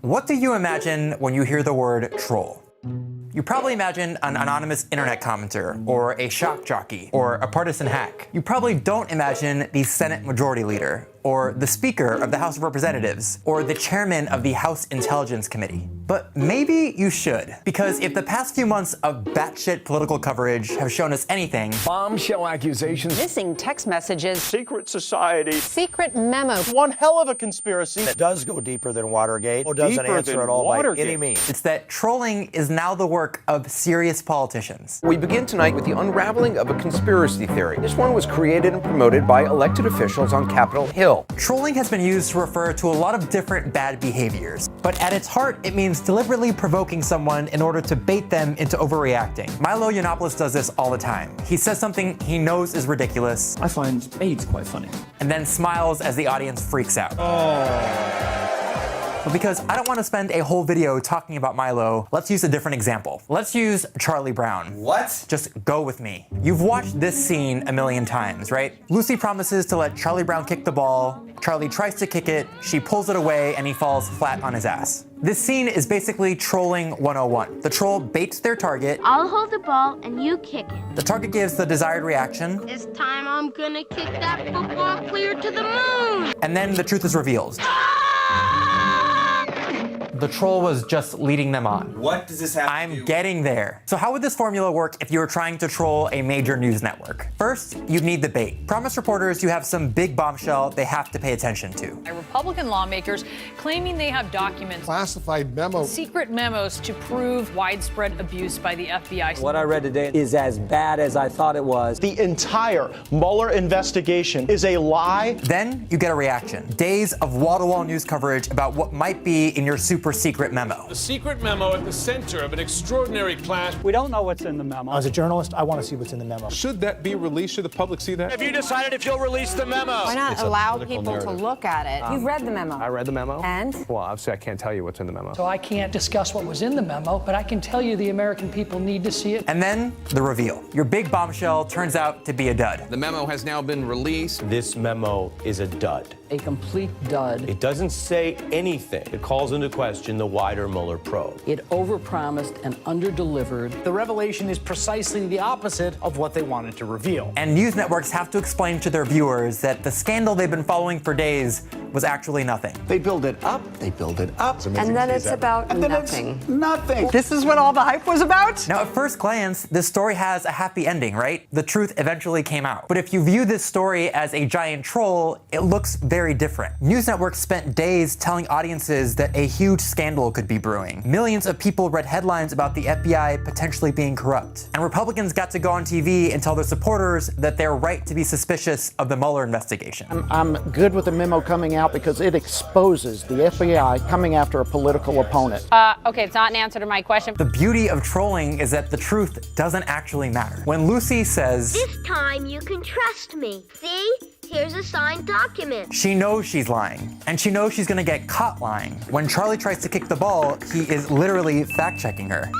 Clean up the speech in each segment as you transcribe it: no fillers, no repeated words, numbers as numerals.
What do you imagine when you hear the word troll? You probably imagine an anonymous internet commenter, or a shock jockey, or a partisan hack. You probably don't imagine the Senate Majority Leader, or the Speaker of the House of Representatives, or the Chairman of the House Intelligence Committee. But maybe you should, because if the past few months of batshit political coverage have shown us anything, bombshell accusations, missing text messages, secret society, secret memos, one hell of a conspiracy that does go deeper than Watergate, or doesn't answer at all by any means. It's that trolling is now the work of serious politicians. We begin tonight with the unraveling of a conspiracy theory. This one was created and promoted by elected officials on Capitol Hill. Trolling has been used to refer to a lot of different bad behaviors, but at its heart, it means deliberately provoking someone in order to bait them into overreacting. Milo Yiannopoulos does this all the time. He says something he knows is ridiculous. I find AIDS quite funny. And then smiles as the audience freaks out. But because I don't want to spend a whole video talking about Milo, let's use a different example. Let's use Charlie Brown. What? Just go with me. You've watched this scene a million times, right? Lucy promises to let Charlie Brown kick the ball. Charlie tries to kick it, she pulls it away, and he falls flat on his ass. This scene is basically trolling 101. The troll baits their target. I'll hold the ball and you kick it. The target gives the desired reaction. This time I'm gonna kick that football clear to the moon. And then the truth is revealed. The troll was just leading them on. What does this have to do? I'm getting there. So how would this formula work if you were trying to troll a major news network? First, you'd need the bait. Promise reporters you have some big bombshell they have to pay attention to. Republican lawmakers claiming they have documents, classified memos, secret memos to prove widespread abuse by the FBI. What I read today is as bad as I thought it was. The entire Mueller investigation is a lie. Then you get a reaction. Days of wall-to-wall news coverage about what might be in your super secret memo. A secret memo at the center of an extraordinary clash. We don't know what's in the memo. As a journalist, I want to see what's in the memo. Should that be released? Should the public see that? Have you decided if you'll release the memo? Why not allow people to look at it? You've read the memo. I read the memo. And? Well, obviously I can't tell you what's in the memo. So I can't discuss what was in the memo, but I can tell you the American people need to see it. And then the reveal. Your big bombshell turns out to be a dud. The memo has now been released. This memo is a dud. A complete dud. It doesn't say anything. It calls into question the wider Mueller probe. It overpromised and underdelivered. The revelation is precisely the opposite of what they wanted to reveal. And news networks have to explain to their viewers that the scandal they've been following for days was actually nothing. They build it up, they build it up. And then it's about nothing. Nothing. This is what all the hype was about? Now, at first glance, this story has a happy ending, right? The truth eventually came out. But if you view this story as a giant troll, it looks very different. News networks spent days telling audiences that a huge scandal could be brewing. Millions of people read headlines about the FBI potentially being corrupt. And Republicans got to go on TV and tell their supporters that they're right to be suspicious of the Mueller investigation. I'm good with the memo coming out because it exposes the FBI coming after a political opponent. Okay, it's not an answer to my question. The beauty of trolling is that the truth doesn't actually matter. When Lucy says, This time you can trust me. See? Here's a signed document. she knows she's lying, and she knows she's gonna get caught lying. When Charlie tries to kick the ball, he is literally fact-checking her.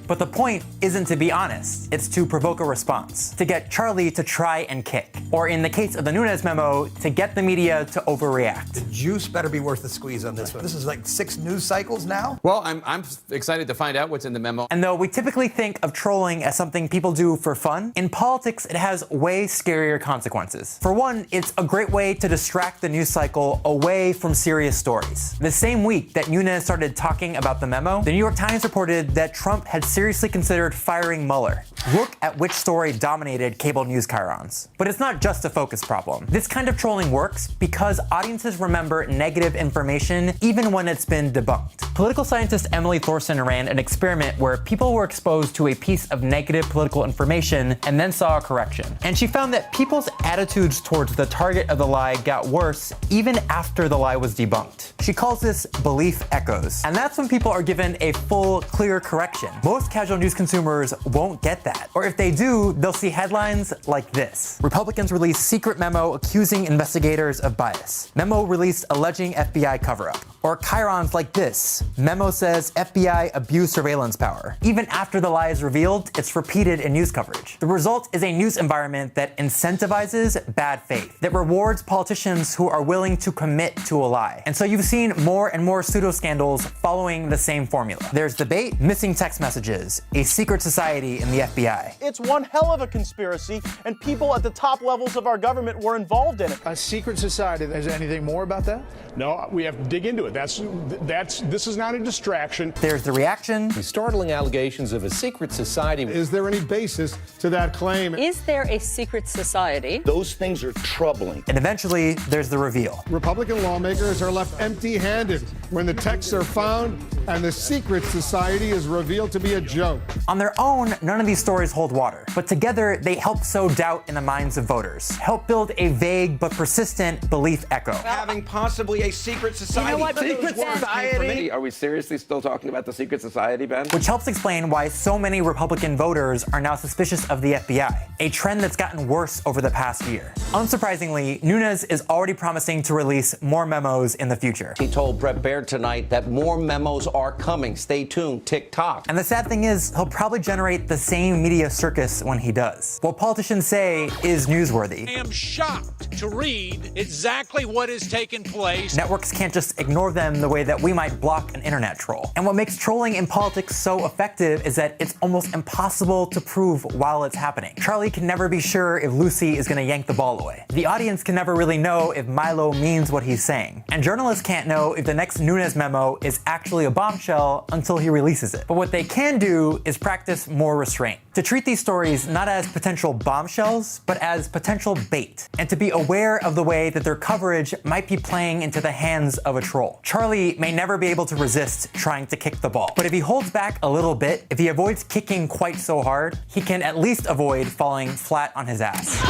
But the point isn't to be honest, it's to provoke a response, to get Charlie to try and kick. Or in the case of the Nunes memo, to get the media to overreact. The juice better be worth the squeeze on this one. This is like 6 news cycles now? Well, I'm excited to find out what's in the memo. And though we typically think of trolling as something people do for fun, in politics it has way scarier consequences. For one, it's a great way to distract the news cycle away from serious stories. The same week that Nunes started talking about the memo, the New York Times reported that Trump had seriously considered firing Mueller. Look at which story dominated cable news chyrons. But it's not just a focus problem. This kind of trolling works because audiences remember negative information even when it's been debunked. Political scientist Emily Thorson ran an experiment where people were exposed to a piece of negative political information and then saw a correction. And she found that people's attitudes towards the target of the lie got worse even after the lie was debunked. She calls this belief echoes. And that's when people are given a full, clear correction. Most casual news consumers won't get that. that. Or if they do, they'll see headlines like this. Republicans release secret memo accusing investigators of bias. Memo released alleging FBI cover-up. Or chyrons like this. Memo says FBI abused surveillance power. Even after the lie is revealed, it's repeated in news coverage. The result is a news environment that incentivizes bad faith, that rewards politicians who are willing to commit to a lie. And so you've seen more and more pseudo-scandals following the same formula. There's debate, missing text messages, a secret society in the FBI. It's one hell of a conspiracy, and people at the top levels of our government were involved in it. A secret society. Is there anything more about that? No, we have to dig into it. This is not a distraction. There's the reaction. The startling allegations of a secret society. Is there any basis to that claim? Is there a secret society? Those things are troubling. And eventually, there's the reveal. Republican lawmakers are left empty-handed when the texts are found and the secret society is revealed to be a joke. On their own, none of these stories hold water, but together they help sow doubt in the minds of voters, help build a vague but persistent belief echo. Having possibly a secret society. You know what? Secret society? Are we seriously still talking about the secret society, Ben? Which helps explain why so many Republican voters are now suspicious of the FBI, a trend that's gotten worse over the past year. Unsurprisingly, Nunes is already promising to release more memos in the future. He told Brett Baird tonight that more memos are coming. Stay tuned, tick-tock. And the sad thing is, he'll probably generate the same media circus when he does. What politicians say is newsworthy. I am shocked to read exactly what is taking place. Networks can't just ignore them the way that we might block an internet troll. And what makes trolling in politics so effective is that it's almost impossible to prove while it's happening. Charlie can never be sure if Lucy is gonna yank the ball away. The audience can never really know if Milo means what he's saying. And journalists can't know if the next Nunes memo is actually a bombshell until he releases it. But what they can do is practice more restraint. To treat these stories not as potential bombshells, but as potential bait. And to be aware of the way that their coverage might be playing into the hands of a troll. Charlie may never be able to resist trying to kick the ball. But if he holds back a little bit, if he avoids kicking quite so hard, he can at least avoid falling flat on his ass.